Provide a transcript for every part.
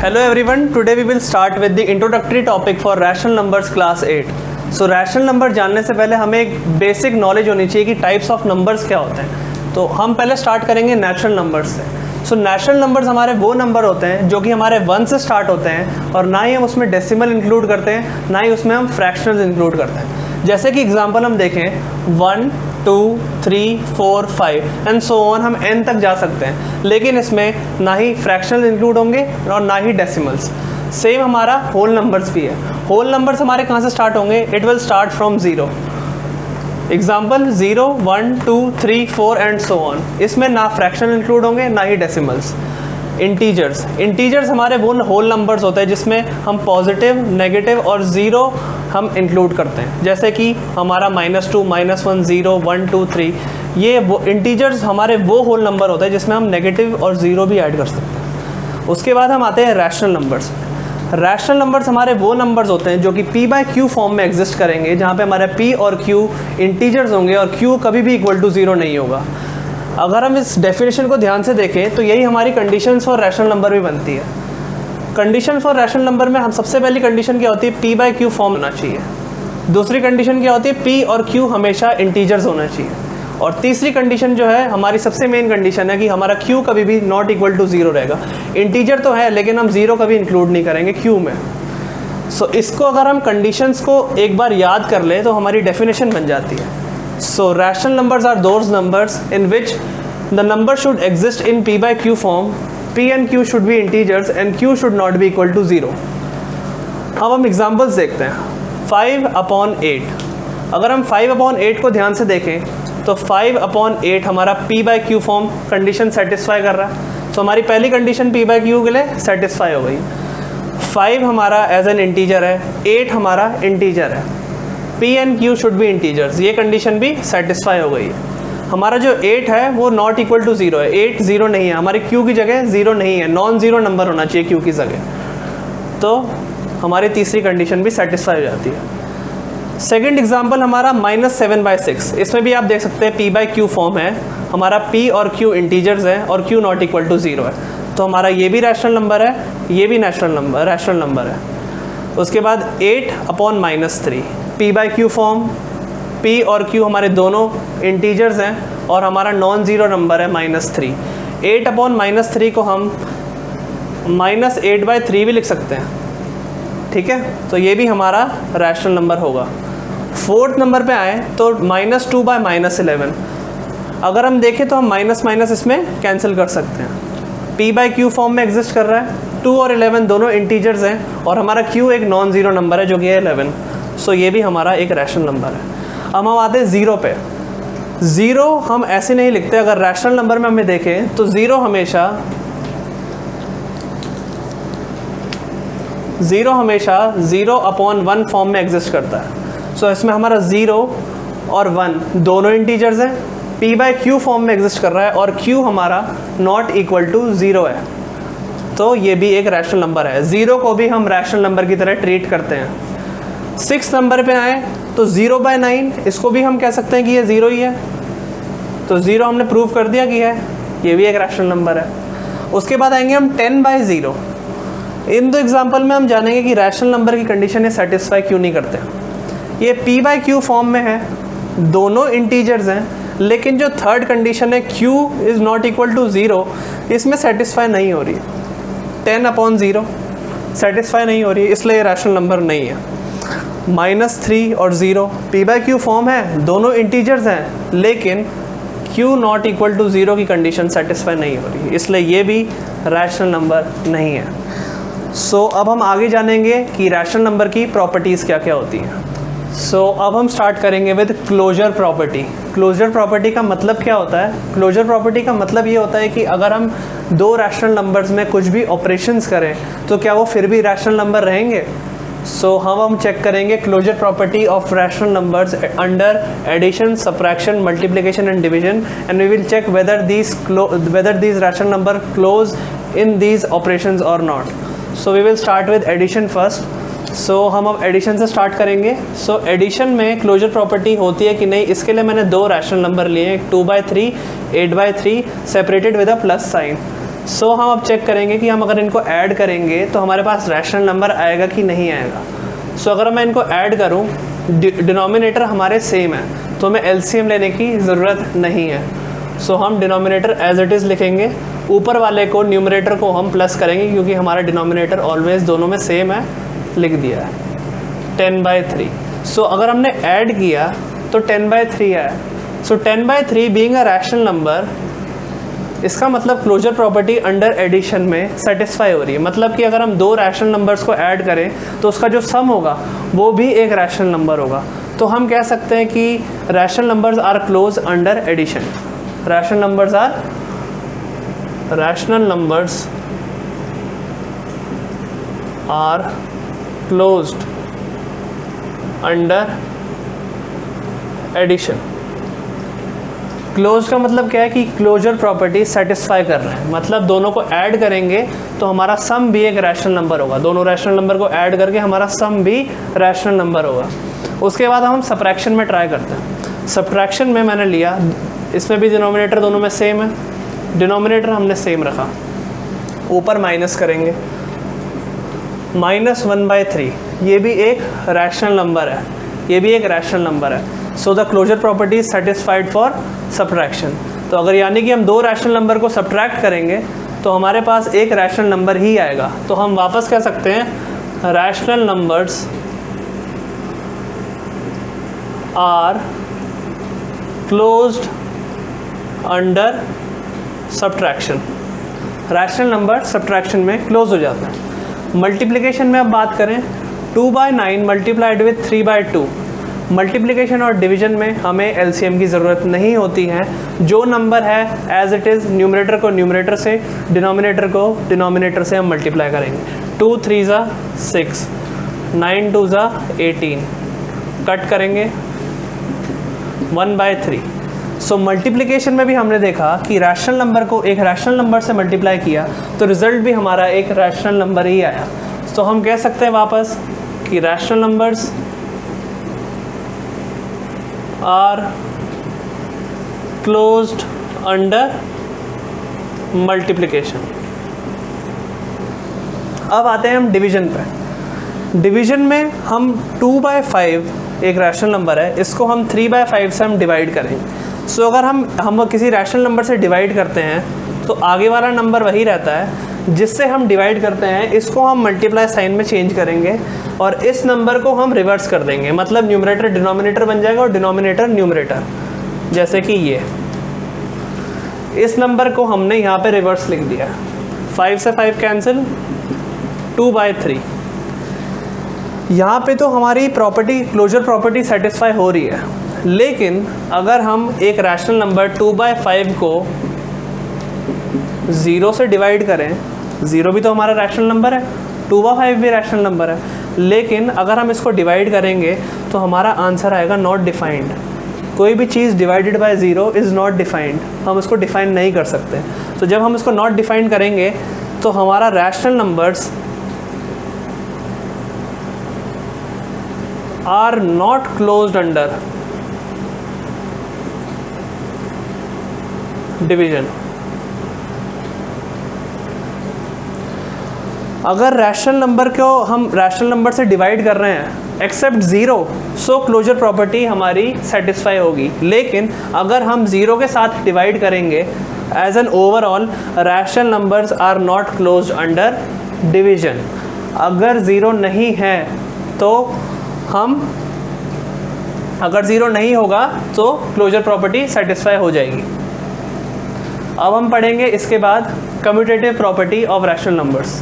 Hello everyone, today we will start with the introductory topic for rational numbers class 8. So rational number जानने से पहले हमें एक basic knowledge होनी चाहिए कि टाइप्स ऑफ नंबर्स क्या होते हैं. तो हम पहले स्टार्ट करेंगे नेचुरल नंबर्स से. सो नेचुरल नंबर्स हमारे वो नंबर होते हैं जो कि हमारे 1 से स्टार्ट होते हैं और ना ही हम उसमें डेसिमल इंक्लूड करते हैं, ना ही उसमें हम फ्रैक्शनल्स इंक्लूड करते हैं. जैसे कि एग्जांपल हम देखें 1, 2, 3, 4, 5 एंड सो ऑन, हम n तक जा सकते हैं, लेकिन इसमें ना ही फ्रैक्शनल इंक्लूड होंगे और ना ही डेसिमल्स. सेम हमारा होल नंबर्स भी है. होल नंबर्स हमारे कहाँ से स्टार्ट होंगे? It will start from 0. Example 0, 1, 2, 3, 4 and so on. इसमें ना फ्रैक्शनल इंक्लूड होंगे ना ही डेसिमल्स. इंटीजर्स हमारे वो होल नंबर्स होते हैं जिसमें हम पॉजिटिव, नेगेटिव और ज़ीरो हम इंक्लूड करते हैं. जैसे कि हमारा -2, -1, 0, 1, 2, 3. ये वो इंटीजर्स हमारे वो होल नंबर होते हैं जिसमें हम नेगेटिव और ज़ीरो भी ऐड कर सकते हैं. उसके बाद हम आते हैं रैशनल नंबर्स. रैशनल नंबर्स हमारे वो नंबर्स होते हैं जो कि p/q फॉर्म में एग्जिस्ट करेंगे, जहाँ पे हमारे p और q इंटीजर्स होंगे और q कभी भी इक्वल टू 0 नहीं होगा. अगर हम इस डेफिनेशन को ध्यान से देखें तो यही हमारी कंडीशंस फॉर रैशनल नंबर भी बनती है. कंडीशन फॉर रैशनल नंबर में हम सबसे पहली कंडीशन क्या होती है? p/q फॉर्म होना चाहिए. दूसरी कंडीशन क्या होती है? p और q हमेशा इंटीजर्स होना चाहिए. और तीसरी कंडीशन जो है हमारी सबसे मेन कंडीशन है कि हमारा q कभी भी नॉट इक्वल टू 0 रहेगा. इंटीजर तो है लेकिन हम 0 कभी इंक्लूड नहीं करेंगे q में. सो इसको अगर हम कंडीशंस को एक बार याद कर लें तो हमारी डेफिनेशन बन जाती है. So rational numbers are those numbers in which the number should exist in p/q form. p and q should be integers and q should not be equal to 0. अब हम एग्जांपल्स देखते हैं. 5/8. अगर हम 5/8 को ध्यान से देखें तो 5/8 हमारा p/q फॉर्म कंडीशन सेटिस्फाई कर रहा है. तो हमारी पहली कंडीशन p/q के लिए सेटिस्फाई हो गई. 5 हमारा एज एन इंटीजर है, 8 हमारा इंटीजर है. p and q should be integers, ये कंडीशन भी सेटिस्फाई हो गई है. हमारा जो 8 है वो नॉट इक्वल टू 0 है. 8 0 नहीं है, हमारी q की जगह 0 नहीं है, नॉन ज़ीरो नंबर होना चाहिए q की जगह. तो हमारी तीसरी कंडीशन भी सेटिस्फाई हो जाती है. सेकंड एग्जांपल हमारा -7/6. इसमें भी आप देख सकते हैं p/q फॉर्म है, हमारा p और q इंटीजर्स हैं और q नॉट इक्वल टू 0 है. तो हमारा ये भी रैशनल नंबर है, ये भी रैशनल नंबर है. उसके बाद 8/-3 p/q फॉर्म, p और q हमारे दोनों इंटीजर्स हैं और हमारा नॉन ज़ीरो नंबर है -3. 8/-3 को हम -8/3 भी लिख सकते हैं. ठीक है, तो ये भी हमारा रैशनल नंबर होगा. फोर्थ नंबर पे आए तो -2/-11. अगर हम देखें तो हम माइनस इसमें कैंसिल कर सकते हैं. p/q फॉर्म में एग्जिस्ट कर रहा है. 2 और 11 दोनों इंटीजर्स हैं और हमारा q एक नॉन ज़ीरो नंबर है जो कि है 11. सो ये भी हमारा एक रैशनल नंबर है. अब हम आते हैं 0 पे. 0 हम ऐसे नहीं लिखते. अगर रैशनल नंबर में हमें देखें तो 0 हमेशा 0/1 फॉर्म में एग्जिस्ट करता है. सो इसमें हमारा 0 और 1 दोनों इंटीजर्स हैं. p/q फॉर्म में एग्जिस्ट कर रहा है और q हमारा नॉट इक्वल टू 0 है. तो ये भी एक रैशनल नंबर है. 0 को भी हम रैशनल नंबर की तरह ट्रीट करते हैं. 6 नंबर पे आए तो 0/9. इसको भी हम कह सकते हैं कि ये 0 ही है. तो 0 हमने प्रूव कर दिया कि है, ये भी एक रैशनल नंबर है. उसके बाद आएंगे हम 10/0. इन दो एग्जांपल में हम जानेंगे कि रैशनल नंबर की कंडीशन ये सेटिस्फाई क्यों नहीं करते. ये p/q फॉर्म में है, दोनों इंटीजर्स हैं, लेकिन जो थर्ड कंडीशन है q is not equal to 0, इसमें सेटिस्फाई नहीं हो रही. 10/0 सेटिस्फाई नहीं हो रही है, इसलिए ये रैशनल नंबर नहीं है. -3 और 0 p/q फॉर्म है, दोनों इंटीजर्स हैं, लेकिन q नॉट इक्वल टू 0 की कंडीशन सेटिस्फाई नहीं हो रही है, इसलिए ये भी रैशनल नंबर नहीं है. सो अब हम आगे जानेंगे कि रैशनल नंबर की प्रॉपर्टीज़ क्या क्या होती हैं. सो अब हम स्टार्ट करेंगे with closure property. Closure property का मतलब क्या होता है? क्लोजर प्रॉपर्टी का मतलब ये होता है कि अगर हम दो रैशनल नंबर्स में कुछ भी ऑपरेशंस करें तो क्या वो फिर भी रैशनल नंबर रहेंगे. सो हम चेक करेंगे closure property of rational numbers under addition, subtraction, multiplication and division, and we will check whether these rational number close in these operations or not. So we will start with addition first. So हम अब addition से start करेंगे. So addition में closure property होती है कि नहीं, इसके लिए मैंने दो रैशनल नंबर लिए हैं, 2/3, 8/3 separated with a plus sign. So हम अब चेक करेंगे कि हम अगर इनको ऐड करेंगे तो हमारे पास रैशनल नंबर आएगा कि नहीं आएगा। सो अगर मैं इनको ऐड करूं, डिनोमिनेटर हमारे सेम है तो हमें एलसीएम लेने की ज़रूरत नहीं है। सो हम डिनोमिनेटर एज इट इज़ लिखेंगे, ऊपर वाले को न्यूमरेटर को हम प्लस करेंगे क्योंकि हमारा डिनोमिनेटर ऑलवेज दोनों में सेम है, लिख दिया है 10/3। सो अगर हमने ऐड किया तो 10/3 है। सो 10/3 बीइंग अ रैशनल नंबर, इसका मतलब क्लोजर प्रॉपर्टी अंडर एडिशन में सेटिस्फाई हो रही है। मतलब कि अगर हम दो रैशनल नंबर्स को ऐड करें तो उसका जो सम होगा वो भी एक रैशनल नंबर होगा। तो हम कह सकते हैं कि rational numbers are close under addition. Rational numbers are closed under addition. Close का मतलब क्या है कि क्लोजर प्रॉपर्टी सेटिस्फाई कर रहे हैं, मतलब दोनों को ऐड करेंगे तो हमारा सम भी एक रैशनल नंबर होगा। दोनों रैशनल नंबर को ऐड करके हमारा सम भी रैशनल नंबर होगा। उसके बाद हम सब्ट्रैक्शन में ट्राई करते हैं। सब्ट्रैक्शन में मैंने लिया, इसमें भी डिनोमिनेटर दोनों में सेम है, डिनोमिनेटर हमने सेम रखा, ऊपर माइनस करेंगे, -1/3 ये भी एक रैशनल नंबर है, ये भी एक रैशनल नंबर है। So the closure property is satisfied for subtraction. तो अगर यानी कि हम दो रैशनल नंबर को सब्ट्रैक्ट करेंगे तो हमारे पास एक रैशनल नंबर ही आएगा। तो हम वापस कह सकते हैं rational numbers are closed under subtraction. Rational number subtraction में क्लोज हो जाता है। मल्टीप्लिकेशन में अब बात करें, 2/9 मल्टीप्लाइड विथ 3/2। मल्टीप्लिकेशन और डिवीजन में हमें एलसीएम की ज़रूरत नहीं होती है। जो नंबर है एज इट इज़, न्यूमरेटर को न्यूमरेटर से, डिनोमिनेटर को डिनोमिनेटर से हम मल्टीप्लाई करेंगे। 2 3 6, 9 2 18, कट करेंगे 1/3। सो मल्टीप्लिकेशन में भी हमने देखा कि रैशनल नंबर को एक रैशनल नंबर से मल्टीप्लाई किया तो रिजल्ट भी हमारा एक रैशनल नंबर ही आया। तो हम कह सकते हैं वापस कि rational numbers are closed under multiplication. अब आते हैं हम डिवीजन पे। डिवीजन में हम 2/5 एक रैशनल नंबर है, इसको हम 3/5 से हम डिवाइड करेंगे। सो अगर हम किसी रैशनल नंबर से डिवाइड करते हैं तो आगे वाला नंबर वही रहता है जिससे हम डिवाइड करते हैं, इसको हम मल्टीप्लाई साइन में चेंज करेंगे और इस नंबर को हम रिवर्स कर देंगे। मतलब न्यूमरेटर डिनोमिनेटर बन जाएगा और डिनोमिनेटर न्यूमरेटर। जैसे कि ये इस नंबर को हमने यहाँ पे रिवर्स लिख दिया, 5 से 5 कैंसिल, 2/3। यहाँ पे तो हमारी प्रॉपर्टी क्लोजर प्रॉपर्टी सेटिस्फाई हो रही है। लेकिन अगर हम एक रैशनल नंबर 2/5 को 0 से डिवाइड करें, 0 भी तो हमारा रैशनल नंबर है, 2/5 भी रैशनल नंबर है, लेकिन अगर हम इसको डिवाइड करेंगे तो हमारा आंसर आएगा नॉट डिफाइंड। कोई भी चीज़ divided by 0 is not defined, हम इसको डिफाइन नहीं कर सकते। तो जब हम इसको नॉट डिफाइन करेंगे तो हमारा rational numbers are not closed under division. अगर रैशनल नंबर को हम रैशनल नंबर से डिवाइड कर रहे हैं एक्सेप्ट 0, सो क्लोजर प्रॉपर्टी हमारी सेटिस्फाई होगी। लेकिन अगर हम 0 के साथ डिवाइड करेंगे as an overall, rational numbers are not closed under division. अगर 0 नहीं है तो अगर 0 नहीं होगा तो क्लोजर प्रॉपर्टी सेटिस्फाई हो जाएगी। अब हम पढ़ेंगे इसके बाद commutative property of rational numbers.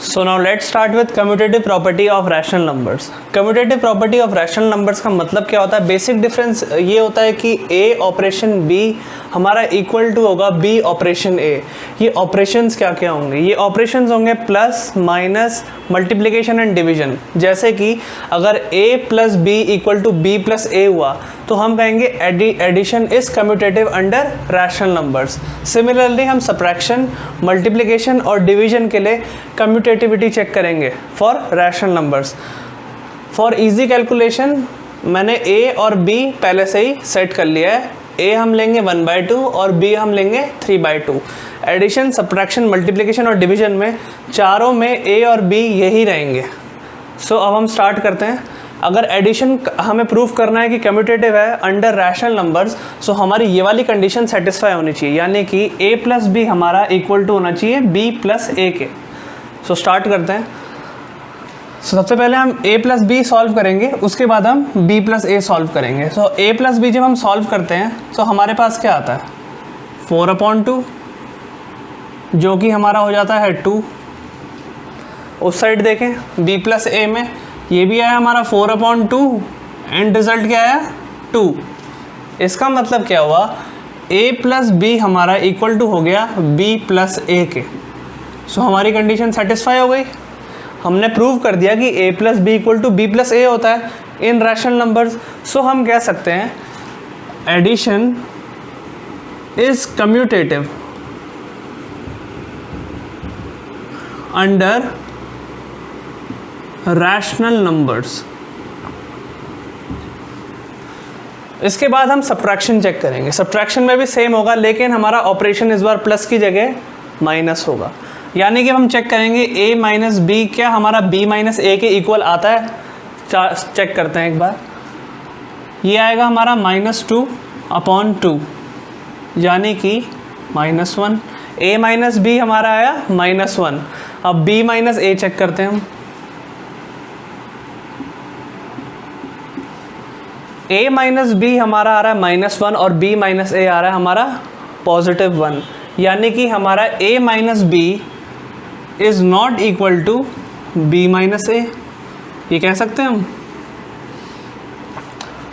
So now let's start with commutative property of rational numbers. Commutative property of rational numbers का मतलब क्या होता है? बेसिक डिफरेंस ये होता है कि A ऑपरेशन B हमारा इक्वल टू होगा B ऑपरेशन A। ये ऑपरेशंस क्या क्या होंगे? ये ऑपरेशंस होंगे plus, minus, multiplication and division. जैसे कि अगर A plus B equal to B plus A हुआ तो हम कहेंगे addition is commutative under rational numbers. Similarly हम सब्ट्रैक्शन, मल्टीप्लिकेशन और डिवीजन के लिए कम्यूटेटिविटी चेक करेंगे for rational numbers. For easy calculation मैंने A और B पहले से ही सेट कर लिया है ए हम लेंगे 1/2 और बी हम लेंगे 3/2। एडिशन, सब्ट्रैक्शन, मल्टीप्लिकेशन और डिवीजन में चारों में ए और बी यही रहेंगे। सो अब हम स्टार्ट करते हैं। अगर एडिशन हमें प्रूव करना है कि कम्यूटेटिव है अंडर रैशनल नंबर्स, सो हमारी ये वाली कंडीशन सेटिस्फाई होनी चाहिए, यानी कि ए प्लस बी हमारा इक्वल टू होना चाहिए बी प्लस ए के। सो स्टार्ट करते हैं। सो सबसे पहले हम a प्लस बी सॉल्व करेंगे, उसके बाद हम b प्लस ए सॉल्व करेंगे। सो a प्लस बी जब हम सॉल्व करते हैं तो हमारे पास क्या आता है 4/2, जो कि हमारा हो जाता है 2। उस साइड देखें b प्लस ए में ये भी आया हमारा 4/2 एंड रिजल्ट क्या आया 2। इसका मतलब क्या हुआ a प्लस बी हमारा इक्वल टू हो गया b प्लस ए के। सो हमारी कंडीशन सेटिस्फाई हो गई। हमने प्रूव कर दिया कि a plus B equal to B plus A होता है इन रैशनल नंबर्स। सो हम कह सकते हैं addition is commutative under rational numbers. इसके बाद हम सब्ट्रैक्शन चेक करेंगे। सब्ट्रैक्शन में भी सेम होगा, लेकिन हमारा ऑपरेशन इस बार प्लस की जगह माइनस होगा। यानी कि हम चेक करेंगे a माइनस बी क्या हमारा b माइनस ए के इक्वल आता है। चेक करते हैं एक बार। ये आएगा हमारा -2/2, यानी कि -1। a माइनस बी हमारा आया -1। अब b माइनस ए चेक करते हैं हम। a माइनस बी हमारा आ रहा है -1 और b माइनस ए आ रहा है हमारा +1, यानी कि हमारा a minus B is not equal to b minus A. ये कह सकते हैं हम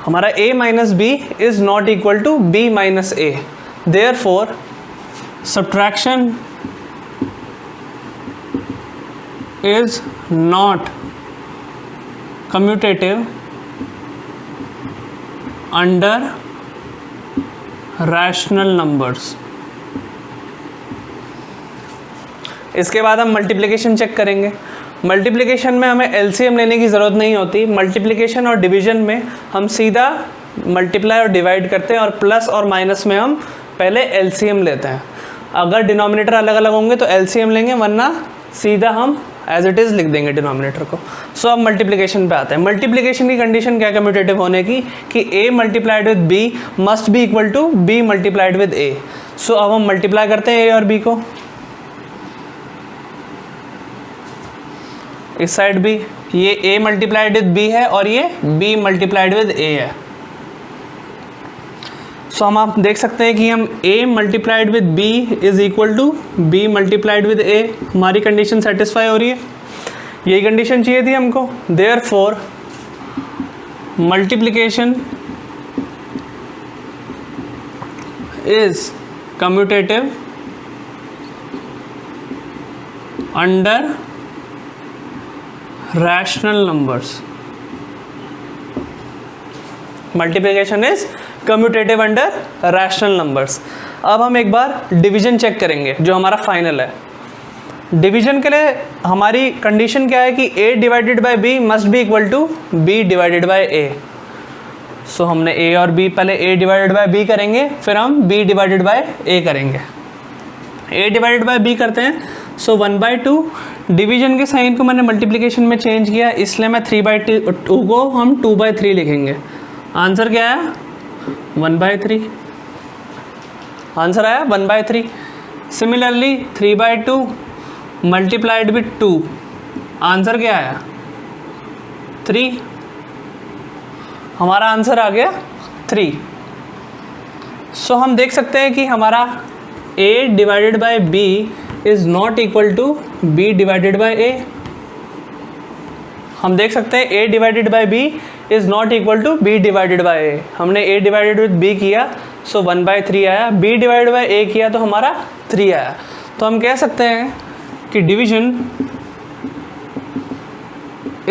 हमारा a minus B is not equal to b minus A. Therefore subtraction is not commutative under rational numbers. इसके बाद हम मल्टीप्लिकेशन चेक करेंगे। मल्टीप्लिकेशन में हमें एलसीएम लेने की ज़रूरत नहीं होती। मल्टीप्लिकेशन और डिवीजन में हम सीधा मल्टीप्लाई और डिवाइड करते हैं और प्लस और माइनस में हम पहले एलसीएम लेते हैं। अगर डिनोमिनेटर अलग अलग होंगे तो एलसीएम लेंगे, वरना सीधा हम एज इट इज़ लिख देंगे डिनोमिनेटर को। सो अब मल्टीप्लिकेशन पे आते हैं। मल्टीप्लिकेशन की कंडीशन क्या कम्यूटेटिव होने की कि a multiplied with b must be equal to b multiplied with a। So अब हम मल्टीप्लाई करते हैं a और b को। इस साइड भी ये a मल्टीप्लाइड विद b है और ये b मल्टीप्लाइड विद a है। सो हम आप देख सकते हैं कि हम a multiplied with b is equal to b multiplied with a। हमारी कंडीशन सेटिस्फाई हो रही है, यही कंडीशन चाहिए थी हमको। Therefore multiplication is commutative under rational numbers. Multiplication is commutative under rational numbers. अब हम एक बार डिवीजन चेक करेंगे जो हमारा फाइनल है। डिवीजन के लिए हमारी कंडीशन क्या है कि a divided by b must be equal to b divided by a। So हमने a और b पहले a डिवाइडेड बाय b करेंगे, फिर हम b डिवाइडेड बाय a करेंगे। a डिवाइडेड बाय b करते हैं, सो 1/2। डिवीजन के साइन को मैंने मल्टीप्लिकेशन में चेंज किया, इसलिए मैं 3/2 को हम 2/3 लिखेंगे। आंसर क्या आया 1/3। आंसर आया 1/3। सिमिलरली 3/2 मल्टीप्लाइड विथ 2, आंसर क्या आया 3। हमारा आंसर आ गया 3। सो हम देख सकते हैं कि हमारा a divided by b is not equal to b divided by a। हम देख सकते हैं a divided by b is not equal to b divided by a। हमने a डिवाइडेड विद b किया, सो 1/3 आया। b डिवाइडेड बाय a किया तो हमारा 3 आया। तो हम कह सकते हैं कि division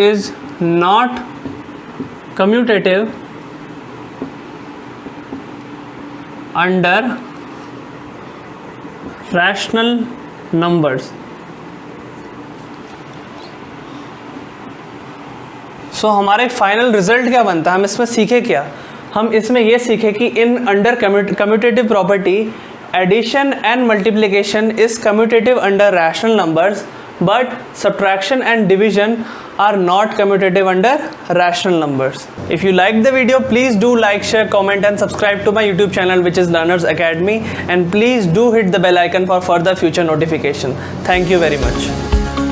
is not commutative under rational numbers. So हमारे फाइनल रिजल्ट क्या बनता है, हम इसमें सीखे क्या। हम इसमें ये सीखे कि in under commutative property addition and multiplication is commutative under rational numbers, but subtraction and division are not commutative under rational numbers. If you like the video, please do like, share, comment and subscribe to my YouTube channel, which is Learners Academy, and please do hit the bell icon for further future notification. Thank you very much.